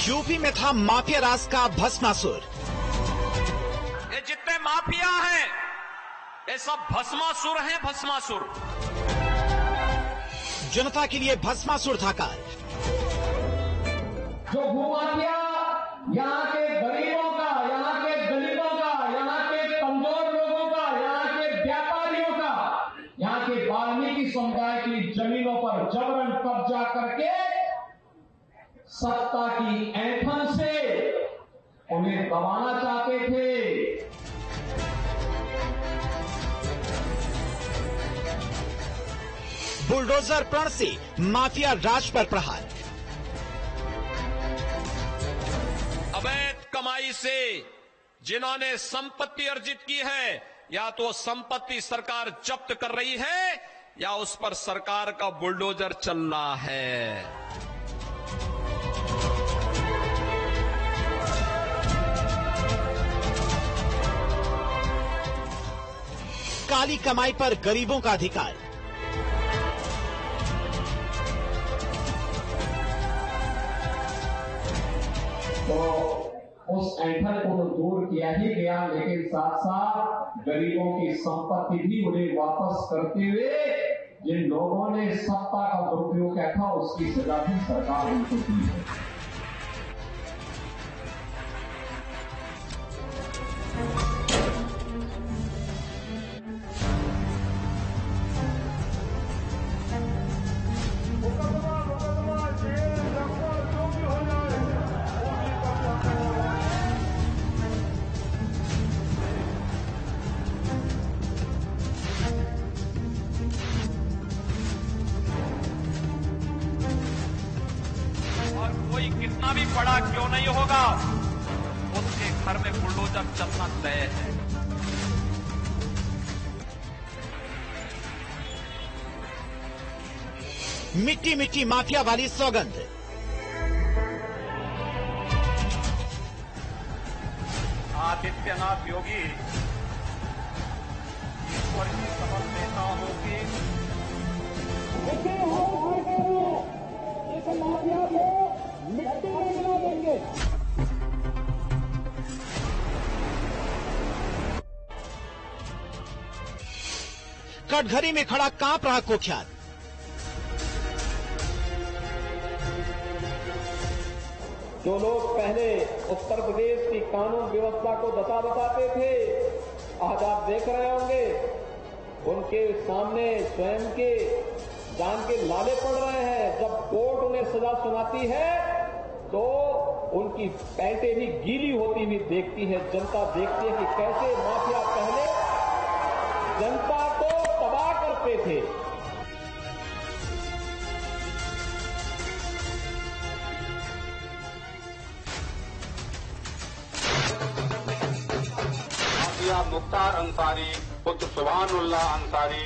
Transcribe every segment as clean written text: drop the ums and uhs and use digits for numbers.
UP में था mafia राज का भस्मासुर। ये जितने माफिया हैं ये सब भस्मासुर हैं, भस्मासुर। जनता के लिए भस्मासुर था कार। जो भूमाफिया यहाँ के गरीबों का, यहाँ के दलितों का, यहाँ के कमजोर लोगों का, यहाँ के व्यापारियों का, यहाँ के वाल्मीकि समुदाय की जमीनों पर जबरन कब्जा करके सत्ता की ऐंठन से उन्हें दबाना चाहते थे। बुलडोजर प्रण से माफिया राज पर प्रहार। अवैध कमाई से जिन्होंने संपत्ति अर्जित की है, या तो संपत्ति सरकार जब्त कर रही है या उस पर सरकार का बुलडोजर चल रहा है। काली कमाई पर गरीबों का अधिकार। तो उस ऐंठन को तो दूर किया ही गया, लेकिन साथ साथ गरीबों की संपत्ति भी उन्हें वापस करते हुए जिन लोगों ने सत्ता का दुरुपयोग किया था उसकी सजा भी सरकार उनको दी है। कोई कितना भी बड़ा क्यों नहीं होगा, उसके घर में बुलडोजर चलना तय है। मिट्टी मिट्टी माफिया वाली सौगंध। आदित्यनाथ योगी ईश्वर की शपथ लेता हूं कि इस माफिया को मिट्टी में मिला देंगे। कटघरी में खड़ा कांप रहा कुख्यात। जो लोग पहले उत्तर प्रदेश की कानून व्यवस्था को बताते थे, आज आप देख रहे होंगे उनके सामने स्वयं के जान के लाले पड़ रहे हैं। जब कोर्ट उन्हें सजा सुनाती है तो उनकी पैंटें भी गीली होती हुई देखती है। जनता देखती है कि कैसे माफिया पहले जनता को तबाह करते थे। माफिया मुख्तार अंसारी पुत्र सुभानुल्लाह अंसारी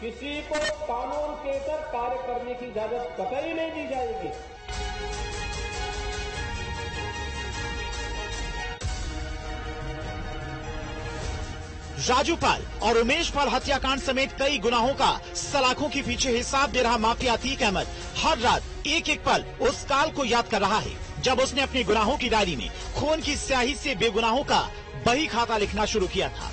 किसी को कानून के तहत कार्य करने की इजाजत कतई नहीं दी जाएगी। राजूपाल और उमेश पाल हत्याकांड समेत कई गुनाहों का सलाखों के पीछे हिसाब दे रहा माफिया अतीक अहमद हर रात एक एक पल उस काल को याद कर रहा है जब उसने अपनी गुनाहों की डायरी में खून की स्याही से बेगुनाहों का बही खाता लिखना शुरू किया था।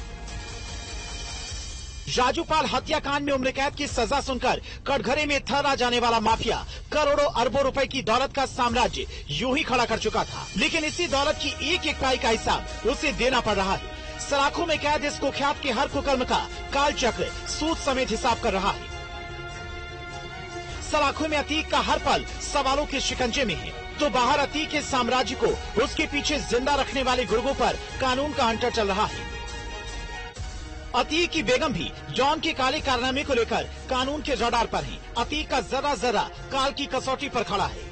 राजूपाल हत्याकांड में उम्र कैद की सजा सुनकर कटघरे में थर्रा जाने वाला माफिया करोड़ों अरबों रुपए की दौलत का साम्राज्य यूं ही खड़ा कर चुका था, लेकिन इसी दौलत की एक एक पाई का हिसाब उसे देना पड़ रहा है। सलाखों में कैद इस कुख्यात के हर कुकर्म का काल चक्र सूद समेत हिसाब कर रहा है। सलाखों में अतीक का हर पल सवालों के शिकंजे में है, तो बाहर अतीक के साम्राज्य को उसके पीछे जिंदा रखने वाले गुर्गों पर कानून का हंटर चल रहा है। अतीक की बेगम भी जॉन के काले कारनामे को लेकर कानून के रडार पर है। अतीक का जरा जरा काल की कसौटी पर खड़ा है।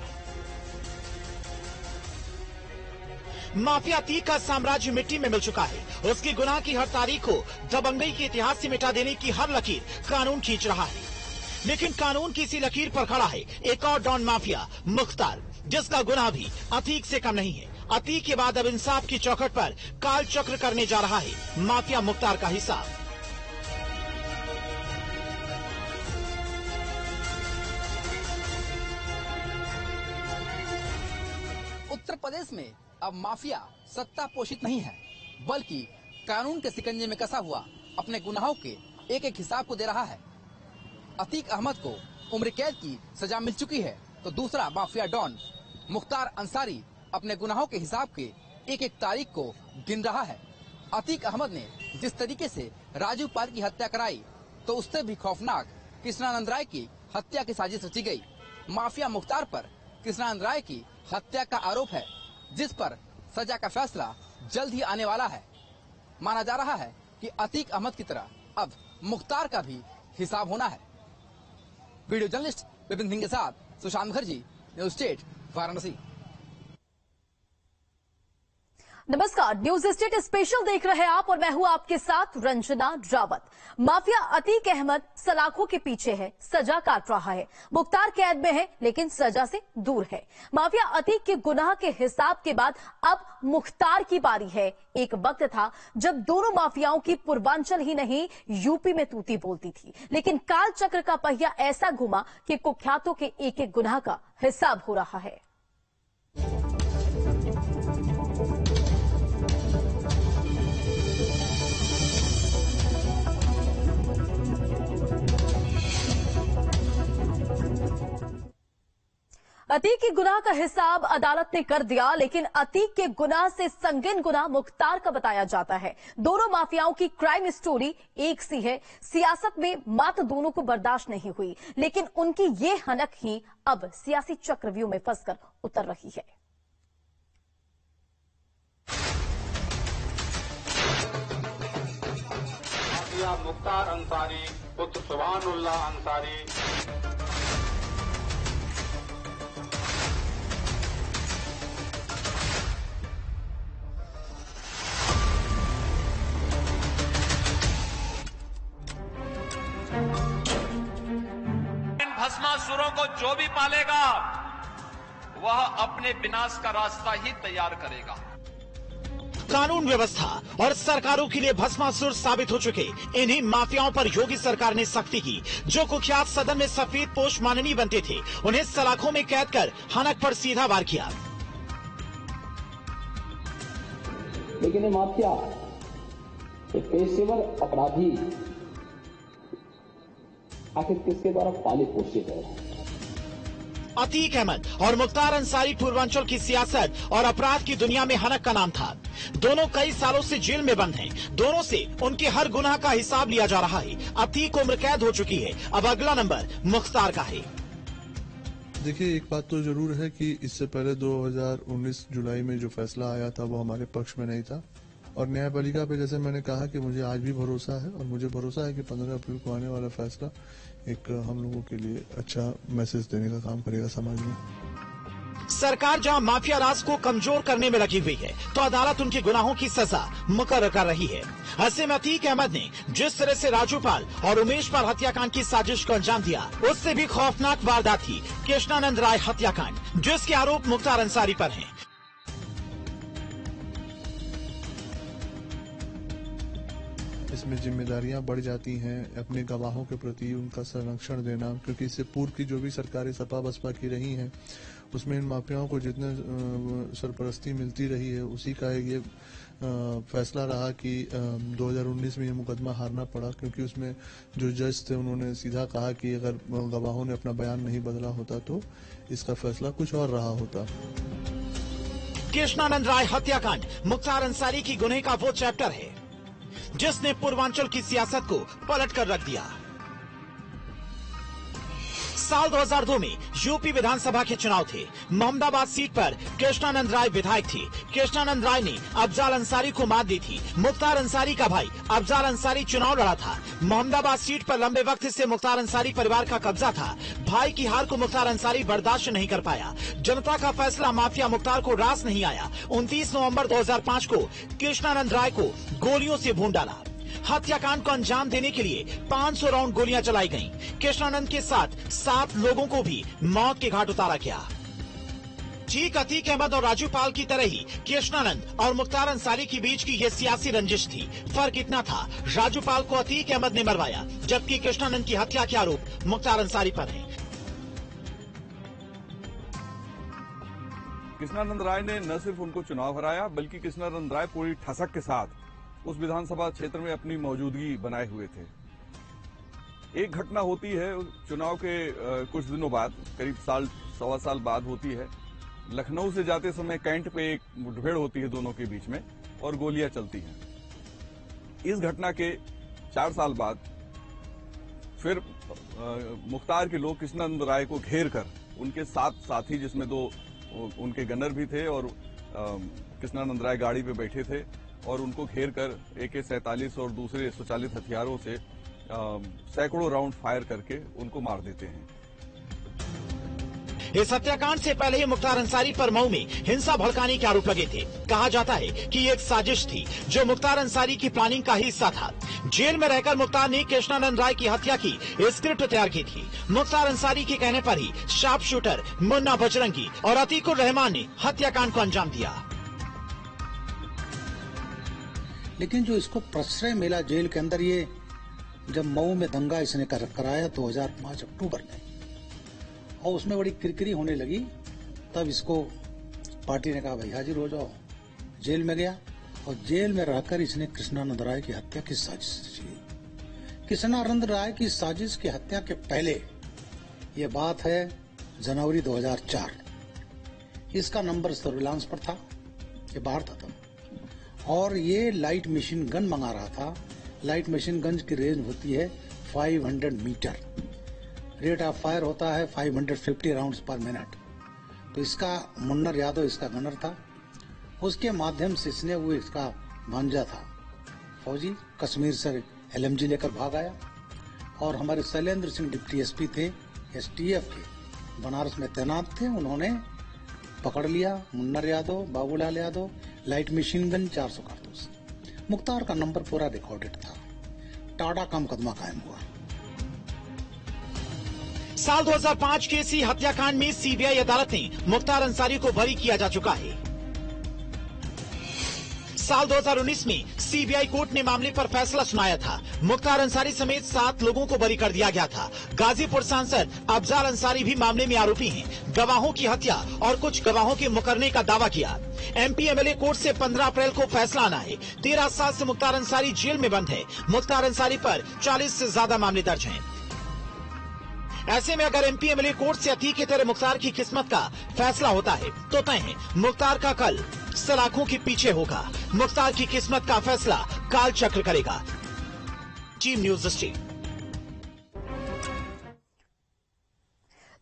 माफिया अतीक का साम्राज्य मिट्टी में मिल चुका है। उसकी गुनाह की हर तारीख को दबंगई के इतिहास से मिटा देने की हर लकीर कानून खींच रहा है, लेकिन कानून की इसी लकीर पर खड़ा है एक और डॉन माफिया मुख्तार, जिसका गुनाह भी अतीक से कम नहीं है। अतीक के बाद अब इंसाफ की चौखट पर काल चक्र करने जा रहा है माफिया मुख्तार का हिसाब। उत्तर प्रदेश में अब माफिया सत्ता पोषित नहीं है, बल्कि कानून के शिकंजे में कसा हुआ अपने गुनाहों के एक एक हिसाब को दे रहा है। अतीक अहमद को उम्र कैद की सजा मिल चुकी है, तो दूसरा माफिया डॉन मुख्तार अंसारी अपने गुनाहों के हिसाब के एक एक तारीख को गिन रहा है। अतीक अहमद ने जिस तरीके से राजू पाल की हत्या कराई, तो उससे भी खौफनाक कृष्णानंद राय की हत्या की साजिश रची गई। माफिया मुख्तार पर कृष्णानंद राय की हत्या का आरोप है, जिस पर सजा का फैसला जल्द ही आने वाला है। माना जा रहा है कि अतीक अहमद की तरह अब मुख्तार का भी हिसाब होना है। वीडियो जर्नलिस्ट विपिन सिंह के साथ सुशांत मुखर्जी, न्यूज स्टेट, वाराणसी। नमस्कार, न्यूज स्टेट स्पेशल देख रहे हैं आप और मैं हूं आपके साथ रंजना रावत। माफिया अतीक अहमद सलाखों के पीछे है, सजा काट रहा है। मुख्तार कैद में है लेकिन सजा से दूर है। माफिया अतीक के गुनाह के हिसाब के बाद अब मुख्तार की बारी है। एक वक्त था जब दोनों माफियाओं की पूर्वांचल ही नहीं यूपी में तूती बोलती थी, लेकिन काल चक्र का पहिया ऐसा घुमा कि कुख्यातों के एक एक गुनाह का हिसाब हो रहा है। अतीक के गुनाह का हिसाब अदालत ने कर दिया, लेकिन अतीक के गुनाह से संगीन गुनाह मुख्तार का बताया जाता है। दोनों माफियाओं की क्राइम स्टोरी एक सी है। सियासत में मात दोनों को बर्दाश्त नहीं हुई, लेकिन उनकी ये हनक ही अब सियासी चक्रव्यूह में फंसकर उतर रही है। मुख्तार अंसारी पुत्र सुभानुल्लाह अंसारी भस्मासुरों को जो भी पालेगा वह अपने विनाश का रास्ता ही तैयार करेगा। कानून व्यवस्था और सरकारों के लिए भस्मासुर साबित हो चुके इन्हीं माफियाओं पर योगी सरकार ने सख्ती की। जो कुख्यात सदन में सफेद पोश माननीय बनते थे, उन्हें सलाखों में कैद कर हनक पर सीधा वार किया। लेकिन ये माफिया एक पेशेवर अपराधी आखिर किसके द्वारा पाले पोषित है? अतीक अहमद और मुख्तार अंसारी पूर्वांचल की सियासत और अपराध की दुनिया में हनक का नाम था। दोनों कई सालों से जेल में बंद हैं। दोनों से उनके हर गुनाह का हिसाब लिया जा रहा है। अतीक उम्र कैद हो चुकी है, अब अगला नंबर मुख्तार का है। देखिए, एक बात तो जरूर है कि इससे पहले 2019 जुलाई में जो फैसला आया था वो हमारे पक्ष में नहीं था, और न्यायपालिका पे जैसे मैंने कहा कि मुझे आज भी भरोसा है, और मुझे भरोसा है कि 15 अप्रैल को आने वाला फैसला एक हम लोगों के लिए अच्छा मैसेज देने का काम करेगा समाज में। सरकार जहां माफिया राज को कमजोर करने में लगी हुई है, तो अदालत उनके गुनाहों की सजा मुकर्रर कर रही है। ऐसे में अतीक अहमद ने जिस तरह से राजू पाल और उमेश पाल हत्याकांड की साजिश को अंजाम दिया, उससे भी खौफनाक वारदात थी कृष्णानंद राय हत्याकांड, जिसके आरोप मुख्तार अंसारी पर हैं। इसमें जिम्मेदारियां बढ़ जाती हैं, अपने गवाहों के प्रति उनका संरक्षण देना, क्योंकि इससे पूर्व की जो भी सरकारें सपा बसपा की रही हैं उसमें इन माफियाओं को जितने सरपरस्ती मिलती रही है, उसी का ये फैसला रहा कि 2019 में ये मुकदमा हारना पड़ा, क्योंकि उसमें जो जज थे उन्होंने सीधा कहा कि अगर गवाहों ने अपना बयान नहीं बदला होता तो इसका फैसला कुछ और रहा होता। कृष्णानंद राय हत्याकांड मुख्तार अंसारी की गुनाह का वो चैप्टर है जिसने पूर्वांचल की सियासत को पलट कर रख दिया। साल 2002 में यूपी विधानसभा के चुनाव थे। मोहम्मदाबाद सीट पर कृष्णानंद राय विधायक थे। कृष्णानंद राय ने अफजाल अंसारी को मात दी थी। मुख्तार अंसारी का भाई अफजाल अंसारी चुनाव लड़ा था। मोहम्मदाबाद सीट पर लंबे वक्त से मुख्तार अंसारी परिवार का कब्जा था। भाई की हार को मुख्तार अंसारी बर्दाश्त नहीं कर पाया। जनता का फैसला माफिया मुख्तार को रास नहीं आया। 29 नवंबर 2005 को कृष्णानंद राय को गोलियों से भून डाला। हत्याकांड को अंजाम देने के लिए 500 राउंड गोलियां चलाई गईं। कृष्णानंद के साथ 7 लोगों को भी मौत के घाट उतारा गया। ठीक अतीक अहमद और राजू पाल की तरह ही कृष्णानंद और मुख्तार अंसारी के बीच की ये सियासी रंजिश थी। फर्क इतना था, राजू पाल को अतीक अहमद ने मरवाया, जबकि कृष्णानंद की हत्या के आरोप मुख्तार अंसारी पर हैं। कृष्णानंद राय ने न सिर्फ उनको चुनाव हराया, बल्कि कृष्णानंद राय पूरी ठसक के साथ उस विधानसभा क्षेत्र में अपनी मौजूदगी बनाए हुए थे। एक घटना होती है चुनाव के कुछ दिनों बाद, करीब सवा साल बाद होती है। लखनऊ से जाते समय कैंट पे एक मुठभेड़ होती है दोनों के बीच में और गोलियां चलती हैं। इस घटना के 4 साल बाद फिर मुख्तार के लोग कृष्णानंद राय को घेर कर, उनके 7 साथी जिसमें 2 उनके गनर भी थे और कृष्णानंद राय गाड़ी पे बैठे थे, और उनको घेर कर AK-47 और दूसरे स्वचालित हथियारों से सैकड़ों राउंड फायर करके उनको मार देते हैं। इस हत्याकांड से पहले ही मुख्तार अंसारी पर मऊ में हिंसा भड़काने के आरोप लगे थे। कहा जाता है कि ये एक साजिश थी जो मुख्तार अंसारी की प्लानिंग का हिस्सा था। जेल में रहकर मुख्तार ने कृष्णानंद राय की हत्या की स्क्रिप्ट तैयार की थी। मुख्तार अंसारी के कहने पर ही शार्प शूटर मुन्ना बजरंगी और अतीकुर रहमान ने हत्याकांड को अंजाम दिया। लेकिन जो इसको प्रश्रय मिला जेल के अंदर, ये जब मऊ में दंगा इसने कराया 2005 अक्टूबर में, और उसमें बड़ी किरकिरी होने लगी, तब इसको पार्टी ने कहा भाई हाजिर हो जाओ। जेल में गया और जेल में रहकर इसने कृष्णानंद राय की हत्या की साजिश की। कृष्णानंद राय की साजिश की हत्या के पहले ये बात है जनवरी 2004, इसका नंबर सर्विलांस पर था, ये बाहर था तब, और ये लाइट मशीन गन मंगा रहा था। लाइट मशीन गन की रेंज होती है 500 मीटर, रेट ऑफ फायर होता है 550 राउंड्स पर मिनट। तो इसका मुन्नर यादव इसका गनर था, उसके माध्यम से इसने, वो इसका भांजा था फौजी, कश्मीर से LMG लेकर भाग आया, और हमारे शैलेंद्र सिंह डिप्टी SP थे STF के, बनारस में तैनात थे, उन्होंने पकड़ लिया Munnar Yadav, Babulal Yadav, light machine gun 400 कारतूस। मुख्तार का नंबर पूरा रिकॉर्डेड था। टाटा का मुकदमा कायम हुआ। साल 2005 के इसी हत्याकांड में CBI अदालत ने मुख्तार अंसारी को बरी किया जा चुका है। साल 2019 में CBI कोर्ट ने मामले पर फैसला सुनाया था। मुख्तार अंसारी समेत 7 लोगों को बरी कर दिया गया था। गाजीपुर सांसद अफजाल अंसारी भी मामले में आरोपी हैं। गवाहों की हत्या और कुछ गवाहों के मुकरने का दावा किया। MP MLA कोर्ट से 15 अप्रैल को फैसला आना है। 13 साल से मुख्तार अंसारी जेल में बंद है। मुख्तार अंसारी पर 40 से ज्यादा मामले दर्ज हैं। ऐसे में अगर MP MLA कोर्ट से अतीक की तरह मुख्तार की किस्मत का फैसला होता है तो तय है मुख्तार का कल सलाखों के पीछे होगा। मुख्तार की किस्मत का फैसला काल चक्र करेगा। Team news steel.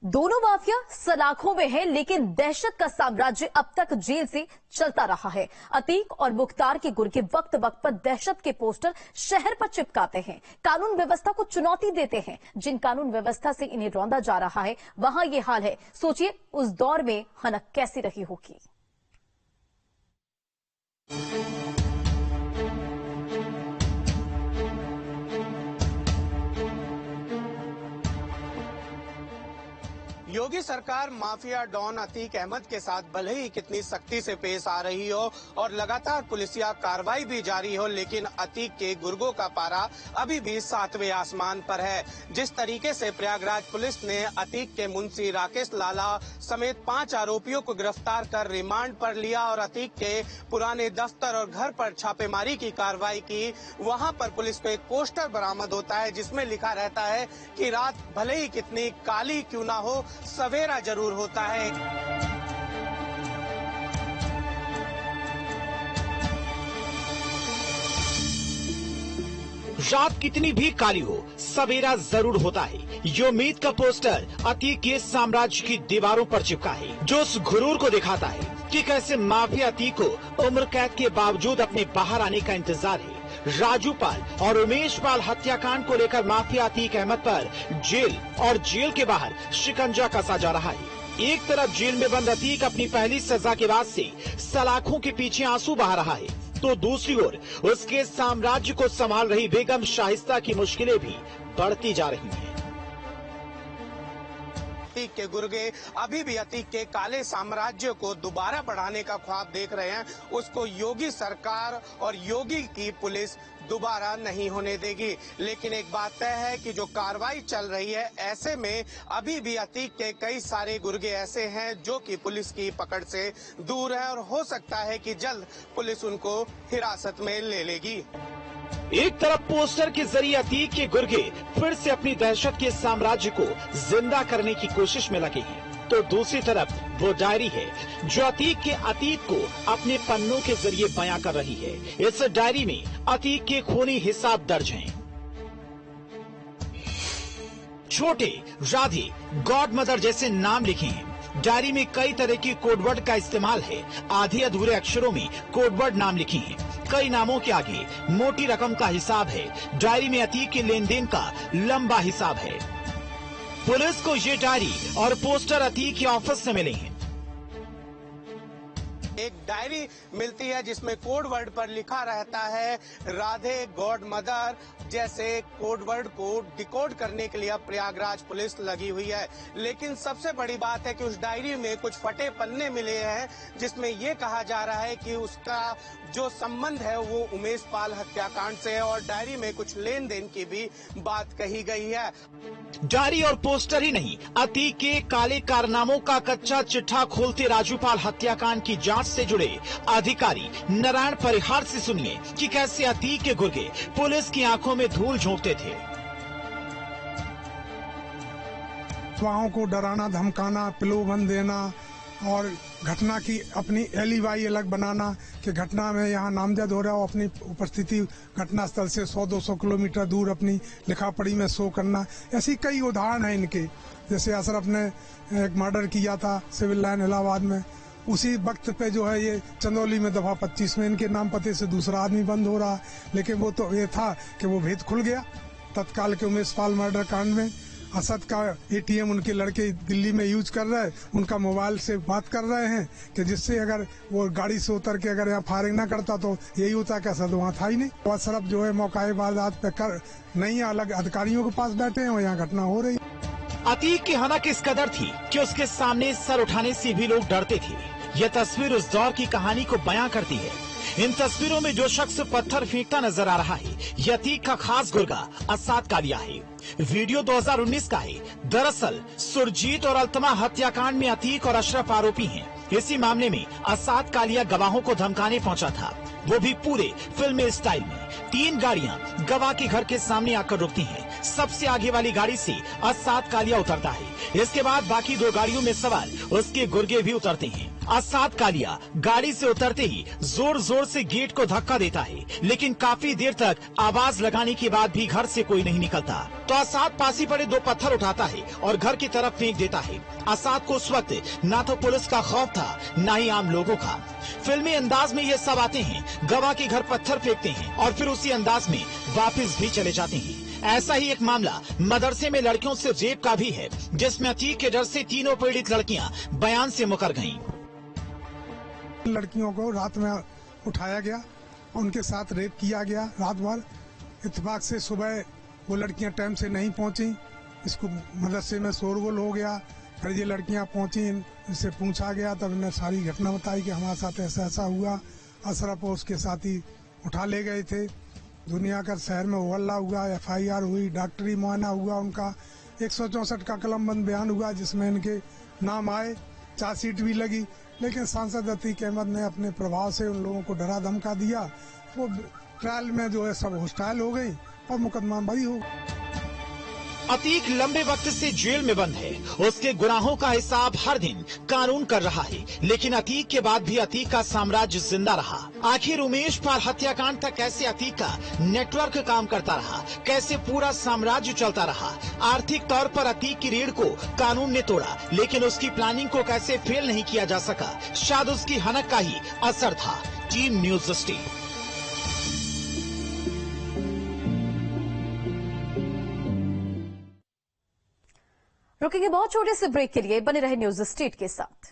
दोनों माफिया सलाखों में है, लेकिन दहशत का साम्राज्य अब तक जेल से चलता रहा है। अतीक और मुख्तार के गुर्गे वक्त वक्त पर दहशत के पोस्टर शहर पर चिपकाते हैं, कानून व्यवस्था को चुनौती देते हैं। जिन कानून व्यवस्था से इन्हें रौंदा जा रहा है वहां ये हाल है। सोचिए उस दौर में हनक कैसी रही होगी। योगी सरकार माफिया डॉन अतीक अहमद के साथ भले ही कितनी सख्ती से पेश आ रही हो और लगातार पुलिसिया कार्रवाई भी जारी हो, लेकिन अतीक के गुर्गों का पारा अभी भी 7वें आसमान पर है। जिस तरीके से प्रयागराज पुलिस ने अतीक के मुंशी राकेश लाला समेत 5 आरोपियों को गिरफ्तार कर रिमांड पर लिया और अतीक के पुराने दफ्तर और घर पर छापेमारी की कार्रवाई की, वहां पर पुलिस को एक पोस्टर बरामद होता है जिसमें लिखा रहता है कि रात भले ही कितनी काली क्यों ना हो, सवेरा जरूर होता है। रात कितनी भी काली हो, सवेरा जरूर होता है। ये उम्मीद का पोस्टर अतीक के साम्राज्य की दीवारों पर चिपका है, जो उस गुरूर को दिखाता है कि कैसे माफिया अतीक को उम्र कैद के बावजूद अपने बाहर आने का इंतजार है। राजू पाल और उमेश पाल हत्याकांड को लेकर माफिया अतीक अहमद पर जेल और जेल के बाहर शिकंजा कसा जा रहा है। एक तरफ जेल में बंद अतीक अपनी पहली सजा के बाद से सलाखों के पीछे आंसू बहा रहा है, तो दूसरी ओर उसके साम्राज्य को संभाल रही बेगम शाइस्ता की मुश्किलें भी बढ़ती जा रही हैं। अतीक के गुर्गे अभी भी अतीक के काले साम्राज्य को दोबारा बढ़ाने का ख्वाब देख रहे हैं, उसको योगी सरकार और योगी की पुलिस दोबारा नहीं होने देगी। लेकिन एक बात तय है कि जो कार्रवाई चल रही है, ऐसे में अभी भी अतीक के कई सारे गुर्गे ऐसे हैं जो कि पुलिस की पकड़ से दूर है और हो सकता है कि जल्द पुलिस उनको हिरासत में ले लेगी। एक तरफ पोस्टर के जरिए अतीक के गुर्गे फिर से अपनी दहशत के साम्राज्य को जिंदा करने की कोशिश में लगे हैं, तो दूसरी तरफ वो डायरी है जो अतीक के अतीत को अपने पन्नों के जरिए बयां कर रही है। इस डायरी में अतीक के खूनी हिसाब दर्ज हैं। छोटे, राधे, गॉड मदर जैसे नाम लिखे हैं। डायरी में कई तरह की कोडवर्ड का इस्तेमाल है। आधे अधूरे अक्षरों में कोडवर्ड नाम लिखे हैं। कई नामों के आगे मोटी रकम का हिसाब है। डायरी में अतीक के लेन देन का लंबा हिसाब है। पुलिस को ये डायरी और पोस्टर अतीक के ऑफिस से मिले हैं। एक डायरी मिलती है जिसमें कोड वर्ड पर लिखा रहता है राधे, गॉड मदर जैसे कोड वर्ड को डिकोड करने के लिए अब प्रयागराज पुलिस लगी हुई है। लेकिन सबसे बड़ी बात है कि उस डायरी में कुछ फटे पन्ने मिले हैं जिसमें ये कहा जा रहा है कि उसका जो संबंध है वो उमेश पाल हत्याकांड से है और डायरी में कुछ लेन देन की भी बात कही गई है। डायरी और पोस्टर ही नहीं, अतीक के काले कारनामों का कच्चा चिट्ठा खोलते राजूपाल हत्याकांड की जांच से जुड़े अधिकारी नारायण परिहार से सुनिए कि कैसे अतीक के गुर्गे पुलिस की आंखों में धूल झोंकते थे। अफवाहों को डराना, धमकाना, प्रलोभन देना और घटना की अपनी एलिवाई अलग बनाना कि घटना में यहाँ नामजद हो रहा हो, अपनी उपस्थिति घटना स्थल से 100-200 किलोमीटर दूर अपनी लिखा पढ़ी में शो करना। ऐसी कई उदाहरण हैं इनके। जैसे अशरफ ने एक मर्डर किया था सिविल लाइन इलाहाबाद में, उसी वक्त पे जो है ये चंदौली में दफा 25 में इनके नाम पते से दूसरा आदमी बंद हो रहा। लेकिन वो तो ये था कि वो भेद खुल गया तत्काल के उमेश पाल मर्डर कांड में। असद का एटीएम उनके लड़के दिल्ली में यूज कर रहे हैं, उनका मोबाइल से बात कर रहे हैं कि जिससे अगर वो गाड़ी से उतर के अगर यहाँ फायरिंग ना करता तो यही होता कि असद वहाँ था ही नहीं। और अशरफ जो है मौका वारदात पे कर नहीं, अलग अधिकारियों के पास बैठे हैं और यहाँ घटना हो रही। अतीक की हनक इस कदर थी कि उसके सामने सर उठाने से भी लोग डरते थे। यह तस्वीर उस दौर की कहानी को बयां करती है। इन तस्वीरों में जो शख्स पत्थर फेंकता नजर आ रहा है, यह अतीक का खास गुर्गा असाद कालिया है। वीडियो 2019 का है। दरअसल सुरजीत और अल्तमा हत्याकांड में अतीक और अशरफ आरोपी हैं। इसी मामले में असाद कालिया गवाहों को धमकाने पहुंचा था, वो भी पूरे फिल्मी स्टाइल में। 3 गाड़ियां गवाह के घर के सामने आकर रुकती हैं। सबसे आगे वाली गाड़ी से असाद कालिया उतरता है। इसके बाद बाकी 2 गाड़ियों में सवार उसके गुर्गे भी उतरते हैं। असाद कालिया गाड़ी से उतरते ही जोर जोर से गेट को धक्का देता है, लेकिन काफी देर तक आवाज लगाने के बाद भी घर से कोई नहीं निकलता। तो असाद पास ही पड़े 2 पत्थर उठाता है और घर की तरफ फेंक देता है। असाद को उस वक्त न तो पुलिस का खौफ था, न ही आम लोगों का। फिल्मी अंदाज में ये सब आते हैं, गवाह के घर पत्थर फेंकते हैं और फिर उसी अंदाज में वापस भी चले जाते हैं। ऐसा ही एक मामला मदरसे में लड़कियों से रेप का भी है, जिसमें अतीक के डर से 3 पीड़ित लड़कियां बयान से मुकर गईं। लड़कियों को रात में उठाया गया, उनके साथ रेप किया गया रात भर। इत्तेफाक से सुबह वो लड़कियां टाइम से नहीं पहुंची, इसको मदरसे में शोरगुल हो गया। फिर ये लड़कियां पहुंची, इनसे पूछा गया, तब इन्हें सारी घटना बताई कि हमारे साथ ऐसा ऐसा हुआ। अशरफ और उसके साथी उठा ले गए थे। दुनिया का शहर में हल्ला हुआ, FIR हुई, डॉक्टरी मुआयना हुआ, उनका 164 का कलमबंद बयान हुआ जिसमें इनके नाम आए, चार्जशीट भी लगी। लेकिन सांसद अतीक अहमद ने अपने प्रभाव से उन लोगों को डरा धमका दिया। वो ट्रायल में जो है सब हॉस्टाइल हो गई और मुकदमा बरी हो। अतीक लंबे वक्त से जेल में बंद है। उसके गुनाहों का हिसाब हर दिन कानून कर रहा है, लेकिन अतीक के बाद भी अतीक का साम्राज्य जिंदा रहा। आखिर उमेश पाल हत्याकांड तक कैसे अतीक का नेटवर्क काम करता रहा, कैसे पूरा साम्राज्य चलता रहा। आर्थिक तौर पर अतीक की रीढ़ को कानून ने तोड़ा, लेकिन उसकी प्लानिंग को कैसे फेल नहीं किया जा सका। शायद उसकी हनक का ही असर था। Team news state. रुकेंगे बहुत छोटे से ब्रेक के लिए, बने रहे न्यूज स्टेट के साथ।